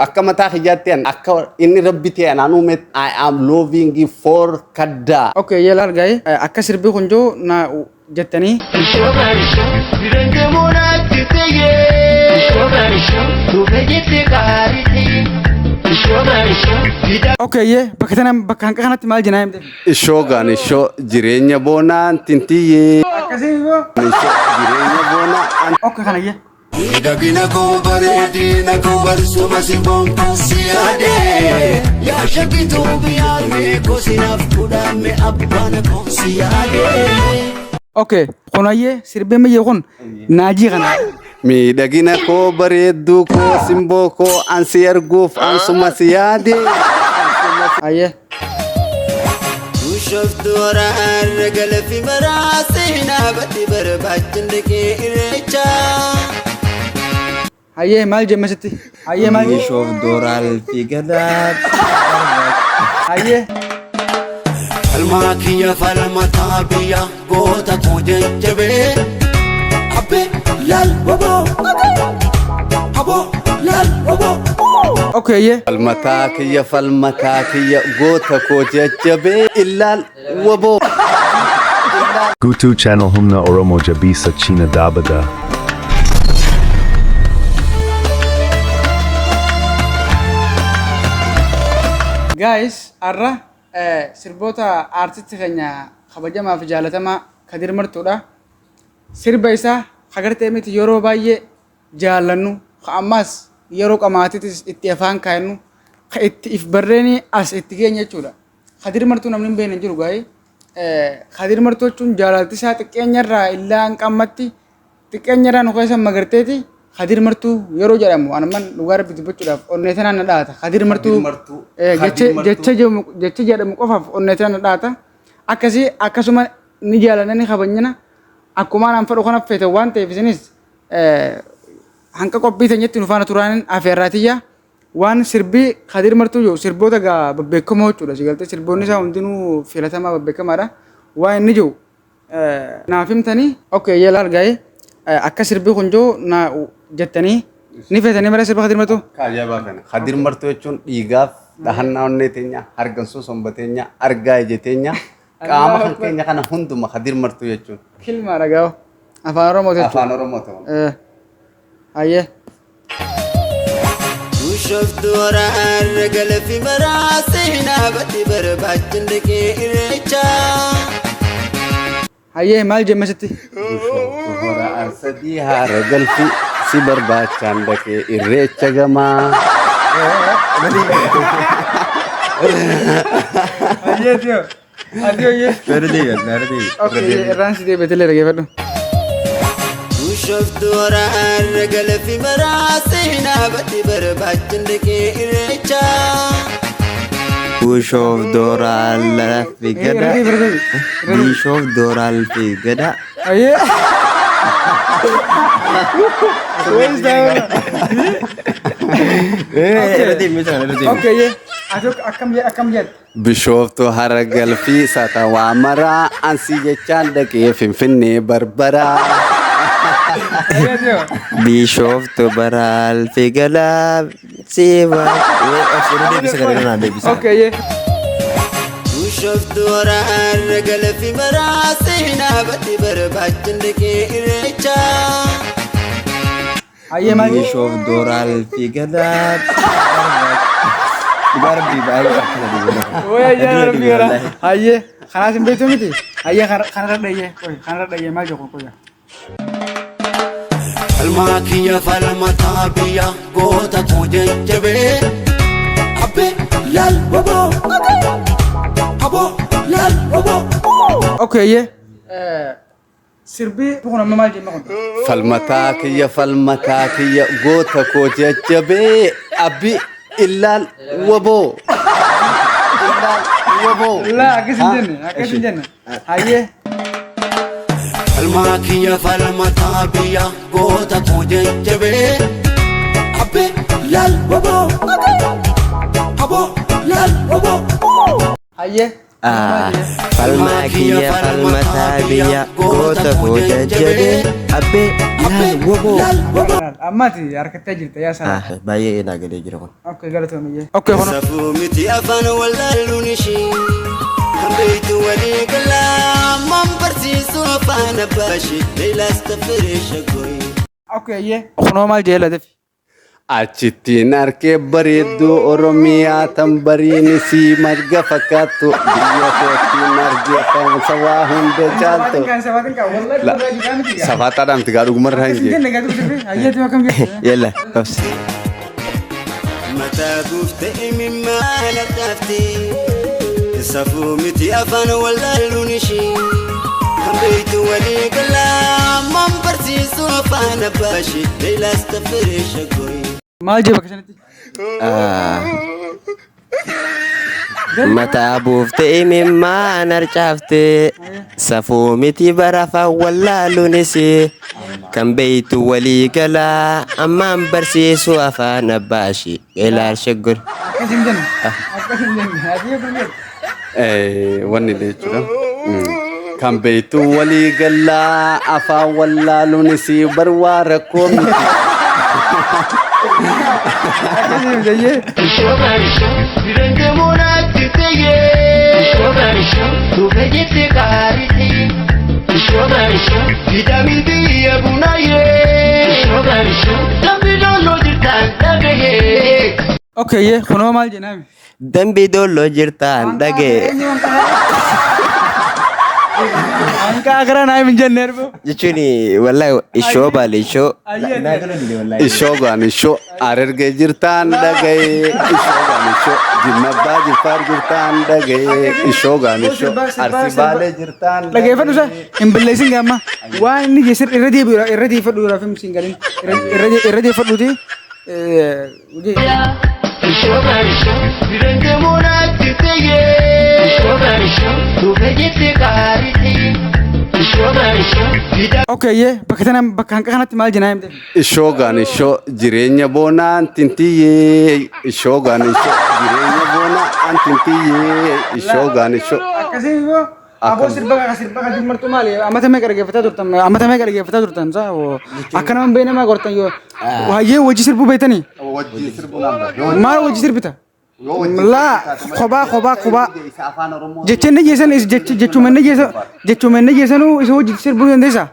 akka mataa kiyyaattiin akka inni rabbi ta'e naannoo I am loving you for kadda. Okay, yelar gay. Akka sirbi kunjo na jettani. Okay, ye. Bakka hanqa kanatti maal jenaa himte? Ishoogaan ishoo jireenya boonaan tintiyye. Akkasii boo. Ishoo jireenya boonaan. Okay, kana ye. Dagina ko bareedina ko barsuma si bonko siade ya shakitu biyane ko sinaf kudame abbana ko siade. Okay, konaye sirbe me yekon naaji kana. Miidhagina koo bareedduu koo simboo koo ansi arguuf ansuma si yaade. Aye. شفت ورا الرجل في مراسينا بدي برباجن دكي إريجا Aye, mal jemesiti. Aye, mal. شوف دورال في قداب Aye. الماكية فالمطابية قوتا كوجنجبي أبي لال بابا أبو لال بابا Okay, ye. Falmataa kiyya goota koo jajjabee illaal waboo. Gutu channel humna oromo jabisa china dabada. Guys, arra sirboota artisti keenya kabajamaa fi jaalatamaa Kadir Martuudha. Sirba isaa agartee miti yeroo baay'ee jaallannu ammas yeroo qamaatiitis itti afaan kaa'annu itti if barreeni as itti keenya jechuudha. Kadir Martuu namni hin beekne jiru gaa'ee. Kadir Martuu jechuun jaalalti isaa xiqqeenyarraa illaa hanqammatti xiqqeenyarraa nu keessa magarteeti. Kadir Martuu yeroo jedhamu anuman dhugaa rabbi dubbachuudhaaf onneetanaan na dhaata. Kadir Martuu jecha jedhamu qofaaf onneetanaan na dhaata. Akkasii akkasuma ni jaalannani kabanyana akkumaan an fedhu kana feete waan ta'eef isinis hanqa qophii teenyatti nu faana turaanin afeerraatiyya waan sirbii Kadir Martuu jiru sirboota gaa babbeekamoo jechuudha. Sigaltee sirboonni isaa hundinuu filatamaa babbeekamaadha. Waan inni jiru naaf himtanii okay yeelaal gaa'ee akka sirbii kun jiru na jettanii ni feetanii mara sirba Kadir Martuu. Kaajabaa kana Kadir Martuu jechuun dhiigaaf dhahannaa onnee teenya hargansuu somba teenya argaa ije teenya qaama kan keenya kana hunduma Kadir Martuu jechuun. Kilmaa dhagaa'u afaan Oromoo jechuudha. Afaan Oromoo ta'u. Ayyee. شفت ورا الرجل في مراسينا بدي برباجن دكي إريجا Ayyee maal jemmesitti? Hora arsadii haara galfi si barbaachaan dhaqee irreecha gamaa. Ayyee tiyo. Adiyo ayyee. Okay, irraan si deebitee dhaggeeffadhu. شفت ورا الرجل في مراسينا بدي برباجن دكي إريجا وشوف دورال في قدا بيشوف دورال في قدا Ayyee. Where's that? Okay, ye. Aduk akam jet. Bishooftu hara galfii satawaa maraa ansi jechaan dhaqee finfinnee barbaraa. بيشوف دورال في قدا سيبا Okay, ye. وشفت ورا الرجل في مراسينا بدي برباجن دكي إريجا Ayyee maal? بيشوف دورال في قدا Ayyee kanaas hin beektu miti. Ayyee kanarra dhayyee. Kanarra dhayyee maal jedhu qoya. الماكية فالمطابية قوتا كوجنجبي أبي لال بابا أبو لال بابا Okay, ye. Sirbii kun amma maal jenna kun? Falmataa kiyya goota koo jajjabee abbi illaal waboo. Illaal waboo. Laa akkas hin jenne. Ayyee. الماكية فالمطابية قوتا كوجنجبي أبي لال بابا أبو لال بابا Ayyee. فالماكية فالمطابية قوتا كوجنجبي أبي لال بابا Ammati harkattee jirta yaa sana. Baay'ee naa galee jira kun. Okay galatoomiyye. Okay hono. safuu miti afaan wallaaluun ishii kan beektu walii galaa man barsiisu afaan abbaa ishii leelaas taffiree shaggooyi. Okay ye. Hono maal jee lateef. Achittiin harkee bareedduu Oromiyaa tan bariin isii marga fakkaattu biyya kootiin argee kan sabaa hunda caaltu. Sabaatiin kan wallahi La- dhugaa jiraa miti. Safaataadhaan itti gaadhugumarra hin jee. Jenne gadu sirri hayyatu akkam jette. Yalla qabsi. mataa guuftee mimmaana taaftee safuu miti afaan wallaaluun ishii kan beektu walii galaa man barsiisu afaan abbaa ishii leelaas taffiree shaggooyi. Maal jee bakka sanatti. Mataa buuftee mimmaan harcaaftee safuu miti barafaan wallaaluunis kan beeytu walii galaa ammaan barsiisu afaan abbaa ishii ilaal shaggor. Akkasin jenne. Akkasin jenne. Ati akkam jette. Wanni jechuudha. Kan beektu walii galaa afaan wallaaluun isii barwaa rakkoo miti. Akkasin jenne. Okay ye. Hono maal jee naami. Dambi dolloo jirtaan dhagee Anka akara naami hin jenne erbo. jechuun wallahi ishoo baale ishoo. Ishoo gaan ishoo Harargee jirtaan dhaga'ee ishoo gaan ishoo Jimmabbaa Jiffaar jirtaan dhaga'ee ishoo gaan ishoo Arsii Baalee jirtaan Dhageeffadhu isa hin balleessin gaamma. Waan inni geessir irra deeffadhu raaf hin siingalin. Irra deeffadhuuti. Okay ye. Bakka hanqa kanatti maal jenaa himte. Ishoo gaan ishoo jireenya boonaan tintiyyee ishoo gaan ishoo jireenya boonaan tintiyyee ishoo gaan ishoo. Akkasii immoo aboo sirba kan jimmartu maali? Ammata meeqa dhaggeeffataa turtan? Ammata meeqa dhaggeeffataa turtan? Akka nama bee namaa gortan yoo waayee wajji sirbuu beektanii? Wajjii sirbuun Maal wajji sirbita? Laa kophaa jechenne jeesan jechumenne jeesanuu isa wajji sirbuu dandeessaa?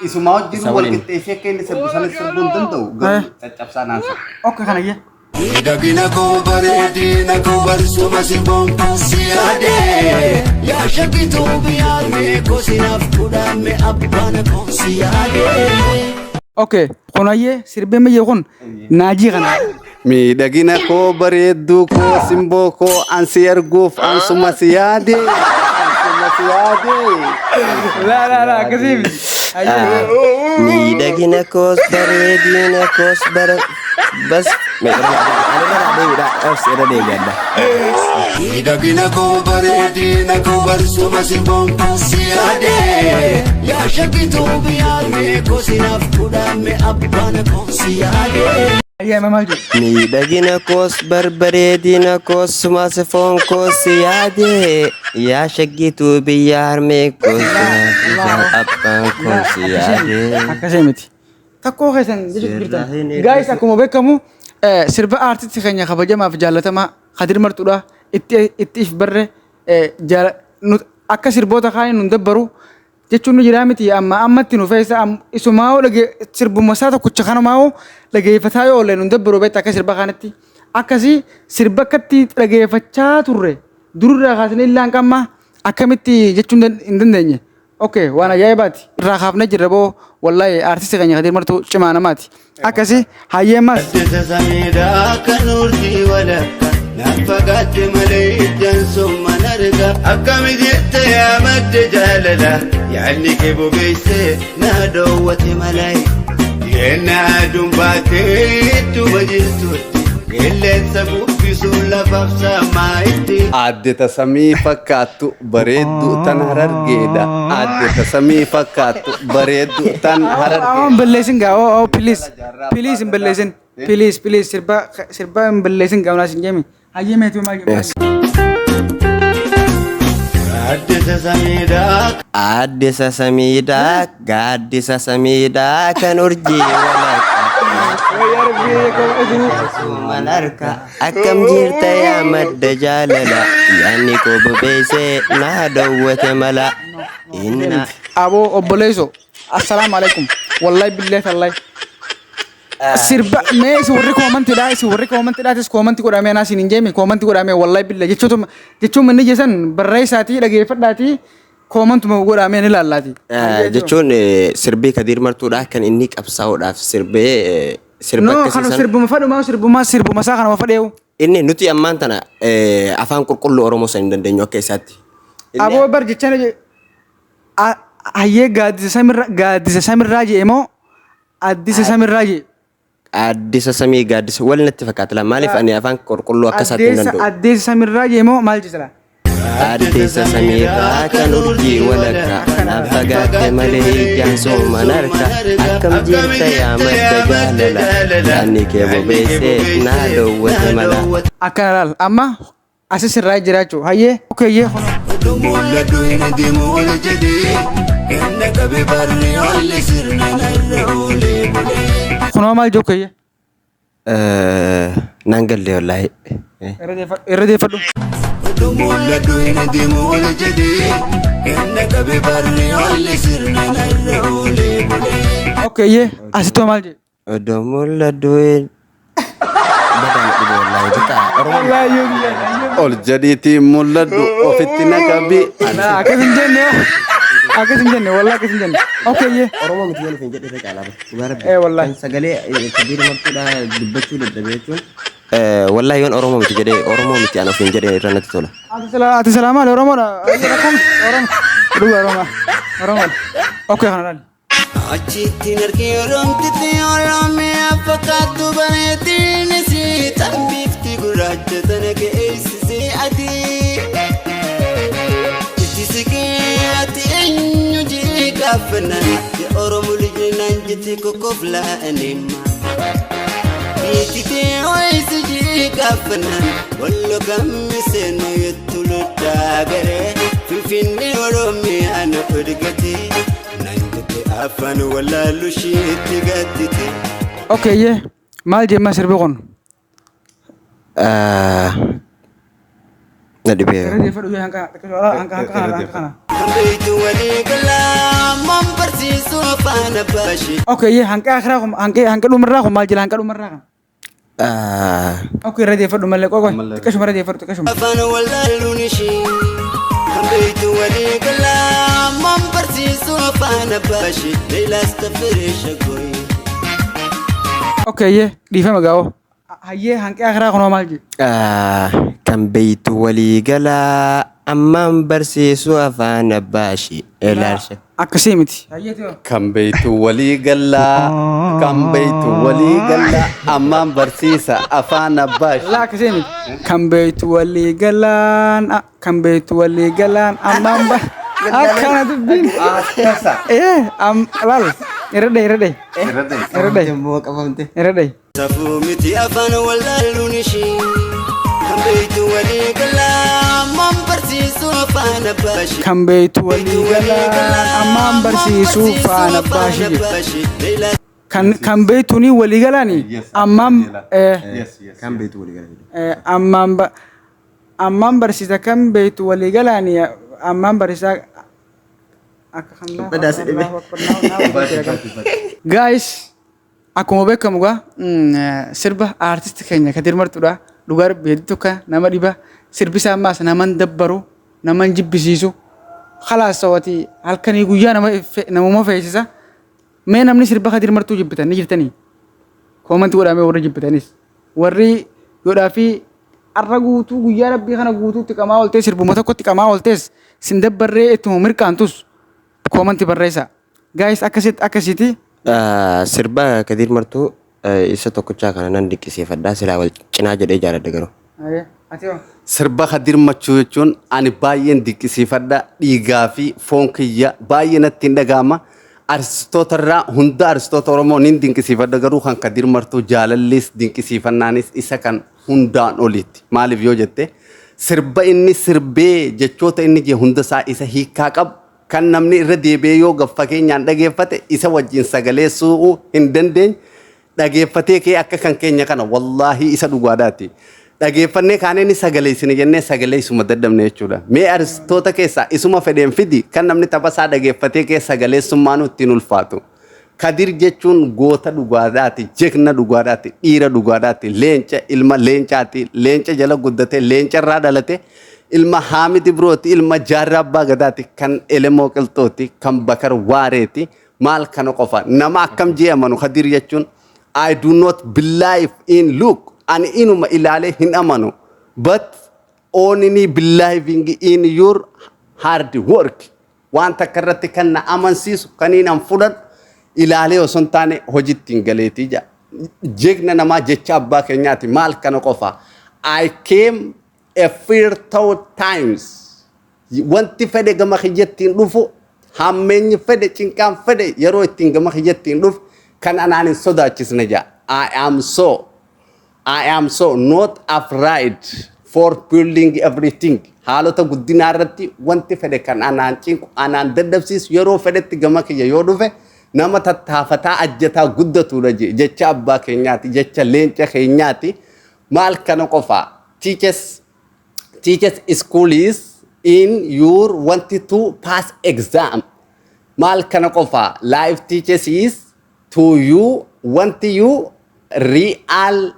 Isuma wajjin wal qixxeessee akka inni sirbu sanis sirbuu hin danda'u garuu caccabsaa naansa. Akka kana jee. Miidhagina koo bareedina koo barsuma si boontuu si yaadee yaa shakkituu biyyaarmee koo sinaaf kudhaame abbaan koo si yaadee. Okay kunayyee sirbee mayyee kun naajii kana. Miidhagina koo bareedduu koo simboo koo ansi arguuf ansuma si yaadee ansuma si yaadee. Laa akkasii miti. Miidhagina koos bareedina koos bara bas Miidhagina koo bareedina koo barsuma si boontuu si yaadee yaa shakkituu biyyaarmee koo sinaaf kudhaame abbaan koo si yaadee. Ayyee maal jiru? miidhagina koos barbareedina koos sumas foon koos yaadee yaa shaggituu biyya harmee koos abbaan koos yaadee. Akkasii miti. Takkoo keessan jechuun jirtan. Gaayis akkuma beekamu sirba aartisti keenya kabajamaa fi jaallatamaa Kadir Martuudha. Itti if barre akka sirboota kaanii nun dabbaru jechuun nu jiraa miti amma ammatti nu feessa isumaa sirbuma isaa tokkocha kanamaa dhageeffataa yoo oolle nun dabbaru beekta akka sirba kanatti akkasii sirba akkatti dhageeffachaa turre dururraa kaasnee illaan qamma akkamitti jechuun hin dandeenye. Okay, waan ajaa'ibaati. Irraa kaafnee jirra boo wallahi aartisti keenya Kadir Martuu cimaa namaati. Akkasii hayyeemmas. Addisa samiidhaa kan urjii walakka naan fagaatte malee ijaan somman arga akkamitti itti yaamadde jaalala yaadni kee bobeessee na dhoowwate malaayi yeenna aduun baatee ittuma jirtutti qilleensa buqqisuu lafaaf saamaa itti. Aadde tasamii fakkaattu bareeddu tan harargeedha. Aadde tasamii fakkaattu bareeddu tan harargeedha. Mbelleesin gaa please hin belleesin please sirba hin belleesin gaa unaas hin jeemi hayyee meetu maal jechuudha. Addisa samiidhaa. Addisa samiidhaa gaaddisa samiidhaa kan urjii walakka Summan harka akkam jirta yaa madda jaalala yaanni koo bobeessee na dawwate mala inna Abo obboleeso. Assalamu alaikum. Wallahi billahi tallahi. Sirba mee si warri koomantiidha tis koomanti godhamee naa siin hin jeemi koomanti godhamee wallahi billahi jechuun manni jesan barreessaatii dhageeffadhaatii koomantuma godhamee ni laallaati. jechuun sirbii Kadir Martuudha kan inni qabsaa'uudhaaf sirbee sirba No, akkasiisan kana sirbuma isaa kana fadheewu. inni nuti ammaan tana afaan qulqulluu Oromoo san hin dandeenyu akka isaatti. Aboo bar jechaan hayyee gaaddisa samirraa jee moo addisa samirraa jee. Addisa samii gaaddisa wal natti fakkaata maaliif ani afaan qulqulluu akka isaatti hin danda'u. Addisa samirraa jee moo maal jisala? Addisa samiirraa kan urjii walakka kanaaf fagaatte malee ijaan sooman harka akkam jirta yaa madda jaalala yaanni kee bobeessee naa dawwate mala. Akkana laal amma asis irraa jiraachuu hayyee okeeyyee mul'atu hin deemu ol jedhee kenna qabe barri olli sirna narra oolee bulee. kunoo maal jokkeeyye Naan galle wallaahi. irra deeffadhu. mul'atu hin deemu ol jedhee kenna qabe barri olli sirna narra oolee bulee. Okeeyyee asittoo maal jee? Odoo mul'atu hin badaan dhibee wallaahi bitaa Oromoo. ol jedhiitii mul'adhu ofitti naqabi. Akkas hin jenne wallahi akkas hin jenne. Okeeyyee. Oromoo miti yoo hin jedhe caalaa Wallahi. kan sagalee Kadir Martuudha dubbachuu dadhabee jechuun wallahi yoon Oromoo miti jedhee Oromoo miti ana ofiin jedhee irra natti tola. Ati salaamaa Oromoodha. Dhuga Oromoodha. Okee kana laali. Achitti narkee oromtitti oromee fakkaattu bareetiin si tambifti gurraacha tana geessisee adii. Itti siqee ati eenyu jee gaafannaan ya oromoo lijnaan jettee kokkoflaa aneemaa. Biititee ho'isu jee gaafannaan wallo gammisee no yettu loddaa garee finfinnee oromee ana odgatee. Afaan wallaalu shiitti gaddite. Okeeyyee maal jeemmaa sirbi kun? Na dhibee. Irra deeffadhu hanqa kana. Kambeetu walii galaa man barsiisu afaan abbaashi. Okeeyyee hanqa dhumarraa kun maal jira hanqa dhumarraa kan? Okee irra deeffadhu malee qoqoy xiqqashuma irra deeffadhu xiqqashuma. Afaan wallaaluun ishii. Kambeetu walii galaa man barsiisu afaan abbaashi. Leelaas taffiree shaggooyi. Okeeyyee dhiifama gaa'oo. Hayyee hanqee akiraa kunoo maal jedhu? Kan beeytu walii galaa ammaan barsiisu afaan abbaashi. Ilaalcha. Akkasii miti. Kan beeytu walii gallaa ammaan barsiisa afaan abbaashi. Laa akkasii miti. Kan beeytu walii galaan ammaan akkana dubbiin. Laal irra dhee. Safuu miti afaan wallaaluun ishii. Kambeetu walii galaa man barsiisu afaan abbaashi. Kan beeytu walii galaan ammaan barsiisu afaan abbaashi. Kan beeytuuni walii galaani ammaan Kan beeytu walii galaa. ammaan barsiisa kan beeytu walii galaani ammaan barsiisa akka Guys, akkuma beekamu sirba artisti keenya Kadir Martuudha. Dhugaa rabbii tokko nama dhiba sirbi isaa ammaas naman dabbaru naman jibbisiisu khalaas sawati halkanii guyyaa namuma feesisa. Mee namni sirba Kadir Martuu jibbitan ni jirtanii? Koomantii godhamee warra jibbitanis warri godhaa fi arra guutuu guyyaa rabbii kana guutuutti qamaa ooltee sirbuma tokkotti qamaa ooltees sin dabbarree ittuma mirqaantus koomantii barreessa. Guys akkasitti Sirba Kadir Martuu isa tokkochaa kana nan dinqisiifadhaa silaa wal cinaa jedhee jaaladha garuu. Sirba Kadir Martuu jechuun ani baay'een dinqisiifadha dhiigaa fi foon kiyya baay'ee natti hin dhagahama. Artistoota irraa hunda artistoota Oromoo nin dinqisiifadha garuu kan Kadir Martuu jaalallis dinqisiifannaanis isa kan hundaan olitti. Maaliif yoo jette sirba inni sirbee jechoota inni jee hundasaa isa hiikaa qabu kan namni irra deebi'ee yoo fakkeenyaan dhageeffate isa wajjin sagaleessuu hin dandeenye dhageeffatee kee akka kan keenya kana wallaahi isa dhugaadhaati. Dhageeffannee kaaneen sagalee isin jennee sagalee isuma daddabne jechuudha. Mee aristoota keessaa isuma fedheen fidi kan namni taphasaa dhageeffatee kee sagaleessummaa nu ittiin ulfaatu. Kadir jechuun goota dhugaadhaati, jekna dhugaadhaati, dhiira dhugaadhaati, leenca ilma leencaati, leenca jala guddatee leenca irraa dhalate, ilma Haamid Ibrooti, ilma Jaarraa Abbaa Gadaati, kan Elemoo Qilxooti, kan Bakar Waareeti, maal kana qofa. Nama akkam jee amanu Kadir jechuun I do not believe in look. Ani inuma ilaale hin amanu. But only believing in your hard work. Waan takka irratti kan na amansiisu kaniin an fudhadhu ilaalee osoo hin taane hojiitti hin galeetii jaa. Jegna namaa jecha abbaa keenyaati maal kana qofa. I came a few times. Wanti fedhe gama kiyyattiin dhufu hammeenyi fedhe cinqaan fedhe yeroo ittiin gama kiyyattiin dhufu kan anaan hin sodaachisne jaa. I am so not afraid for building everything. Haalota guddinaa irratti wanti fedhe kan anaan cinqu anaan daddabsiisu yeroo fedhetti gama kiyya yoo dhufe nama tattaafataa ajjataa guddatudha jecha abbaa keenyaati jecha leenca keenyaati maal kana qofa. Teachers school is in your wanted to pass exam. Maal kana qofa. Life teachers is to you want you real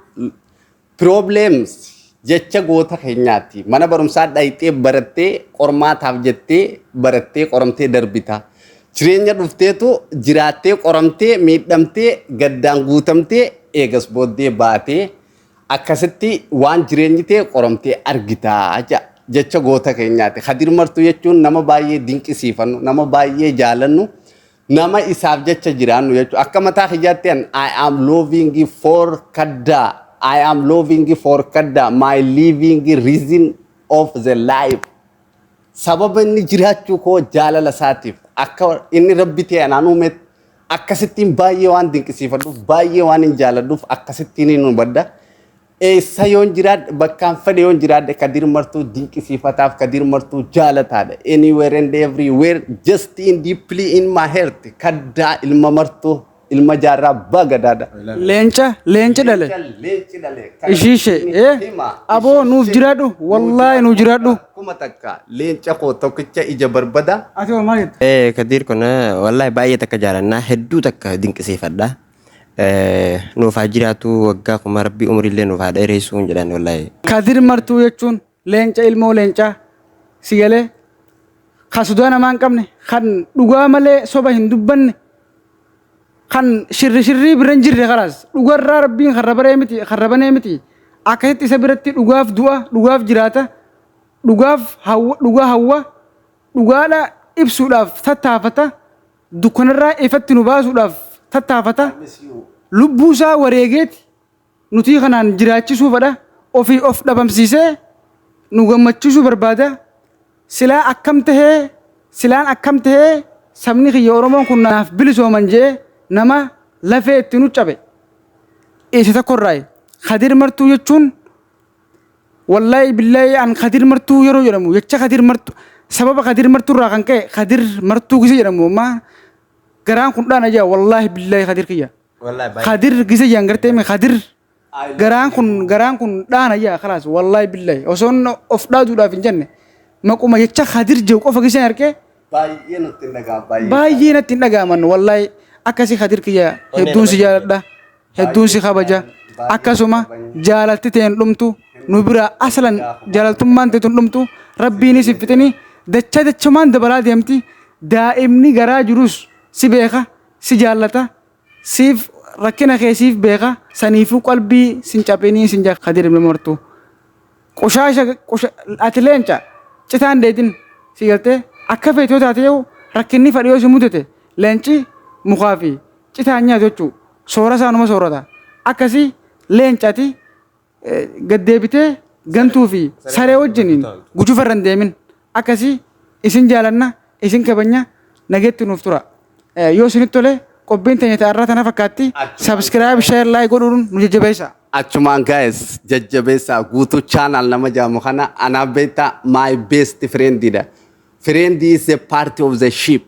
problems jecha goota keenyaati. Mana barumsaa dhayxee barattee qormaataaf jettee barattee qoramtee darbita. Jireenya dhufteetu jiraattee qoramtee miidhamtee gaddaan guutamtee eegas booddee baatee akkasitti waan jireenyi ta'e qoramtee argitaa jecha goota keenyaati. Kadir Martuu jechuun nama baay'ee dinqisiifannu, nama baay'ee jaalannu, nama isaaf jecha jiraannu jechuudha. Akka mataa kiyyaatti I am loving for Kadda. I am loving for Kadda. My living reason of the life. Sababa inni jiraachuu koo jaalala isaatiif. Akka inni rabbi ta'e anaan uume akkasittiin baay'ee waan dinqisiifadhuuf baay'ee waan hin jaaladhuuf akkasittiin hin hubadha. Eessa yoon jiraadhe bakkaan fedhe yoon jiraadhe Kadir Martuu dinqisiifataaf Kadir Martuu jaalataadha. Anywhere and everywhere just in deeply in my heart. Kaddaa ilma Martuu ilma Jaarraa Abbaa Gadaadha. Leenca dhale. Leenci dhale. Ishiishe aboo nuuf jiraadhu wallaahi nuuf jiraadhu. Kuma takka leenca koo tokkicha ija barbada. Ati wal maal jette? Kadir kun wallahi baay'ee takka jaalannaa hedduu takka dinqisiifadha. Nuuf haa jiraatu waggaa kuma rabbii umriillee nuuf haa dheeressuun jedhan wallahi. Kadir Martuu jechuun leenca ilmoo leencaa si galee kan sodaa namaa hin qabne kan dhugaa malee soba hin dubbanne kan shirrii bira hin jirre kalaas dhugarraa rabbiin karrabanee miti akkasitti isa biratti dhugaaf du'a dhugaaf jiraata dhugaaf dhugaa hawwa dhugaadha ibsuudhaaf tattaafata dukkanarraa ifatti nu baasuudhaaf tattaafata lubbuu isaa wareegeeti nuti kanaan jiraachisuufadha ofii of dhabamsiisee nu gammachiisuu barbaada silaan akkam tahee sabni kiyya Oromoon kun naaf bilisooman jee nama lafee itti nu cabe isa tokkorraa Kadir Martuu jechuun wallahi billahi an Kadir Martuu yeroo jedhamu jecha Kadir Martuu sababa Kadir Martuu irraa kan ka'e Kadir Martuu gisa jedhamu amma garaan kun dhaana jaa wallahi billahi Kadir kiyya Kadir gisa jaan gartee mi Kadir garaan kun dhaana jaa khalaas wallahi billahi osoon of dhaaduudhaaf hin jenne maquma jecha Kadir jehu qofa gisa harkee baay'ee natti dhaga'ama baay'ee natti dhaga'aman wallahi akkasi Kadir kiyya hedduun si jaaladha hedduun si kabaja akkasuma jaalalti ta'een dhumtu nu bira aslan jaalaltummaan ta'een dhumtu rabbiinis iffitini dachamaan dabalaa deemti daa'imni garaa jirus si beeka si jaallata siif rakkina keessiif beeka saniifuu qalbii sin caphinii sin jaa Kadir ilma Martuu qushaasha ati leenca citaan deetin si galtee akka feetoo taatee rakkinni fadhiyoo si mudate leenci mukaa fi citaan nyaatu jechuu soora isaanuma soorata akkasii leencati gaddeebitee gantuu fi saree wajjiniin gujufarra hin deemin akkasii isin jaalanna isin kabanya nageetti nuuf tura yoo isinitti tole qophiin teenya ta'arraa tana fakkaatti subscribe share like godhuun nu jajjabeessa. Achumaan guys jajjabeessa guutuu channel nama jaamu kana ana beekta my best friend dida. Friend is a part of the ship.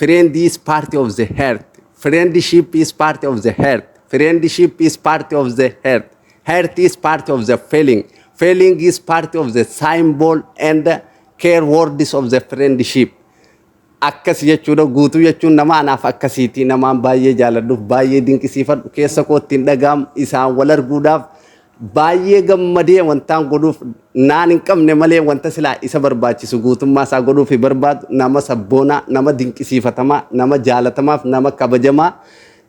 Friend is part of the heart. Friendship is part of the heart. Friendship is part of the heart. Heart is part of the feeling. Feeling is part of the symbol and the care words of the friendship. Akkas jechuudha guutuu jechuun nama anaaf akkasiiti namaan baay'ee jaaladhuuf baay'ee dinqisiifadhu keessa kootti hin dhagaam isaan wal arguudhaaf baay'ee gammadee wantaan godhuuf naan hin qabne malee wanta silaa isa barbaachisu guutummaa isaa godhuuf barbaadu nama sabboonaa nama dinqisiifatamaa nama jaalatamaaf nama kabajamaa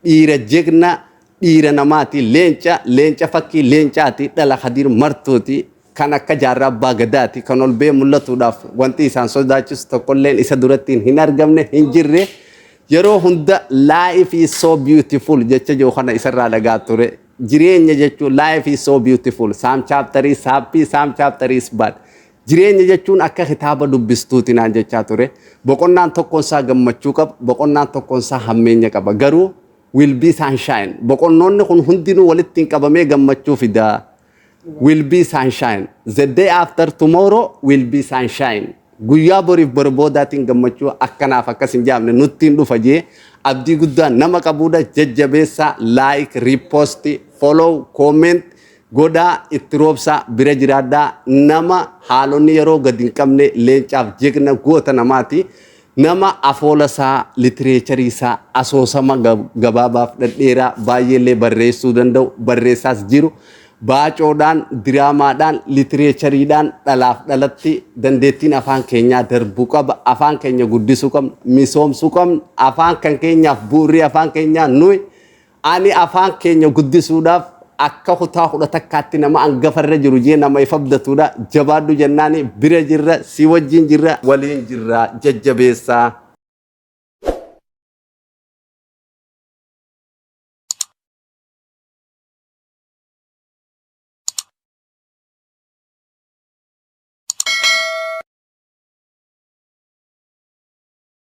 dhiira jegna dhiira namaati leenca fakkii leencaati dhala Khadir Martuuti kan akka jaarraa abbaa gadaati kan ol bee mul'atuudhaaf wanti isaan sodaachisu tokkolleen isa durattiin hin argamne hin jirre yeroo hunda life is so beautiful jecha joo kana isarraa dhagaa ture jireenya jechuun life is so beautiful some chapter is happy some chapter is bad jireenya jechuun akka kitaaba dubbistuuti naan jechaa ture boqonnaan tokkoon isaa gammachuu qaba boqonnaan tokkoon isaa hammeenya qaba garuu will be sunshine boqonnoonni kun hundinuu walitti qabamee gammachuu fidaa will be sunshine. The day after tomorrow will be sunshine. Guyyaa boriif barboodaatiin gammachuu akkanaaf akkas hin jaamne nuttiin dhufa jee abdii guddaan nama qabuudha jajjabeessaa like repost follow comment godaa itti roobsaa bira jiraadhaa nama haalonni yeroo gadi hin qabne leencaaf jegna goota namaati nama afoolasaa literaachariisaa asoosama gabaabaaf dhadheeraa baay'eellee barreessuu danda'u barreessaas jiru. Baacoodhaan diraamaadhaan literaachariidhaan dhalaaf dhalatti dandeettiin afaan keenyaa darbuu qaba afaan keenya guddisuu qabna misoomsuu qabna afaan kan keenyaaf bu'uurri afaan keenyaa nuyi ani afaan keenya guddisuudhaaf akka kutaa kudha takkaatti nama hangafarra jiru jee nama ifabdatuudha jabaadhu jennaani bira jirra si wajjin jirra waliin jirra jajjabeessaa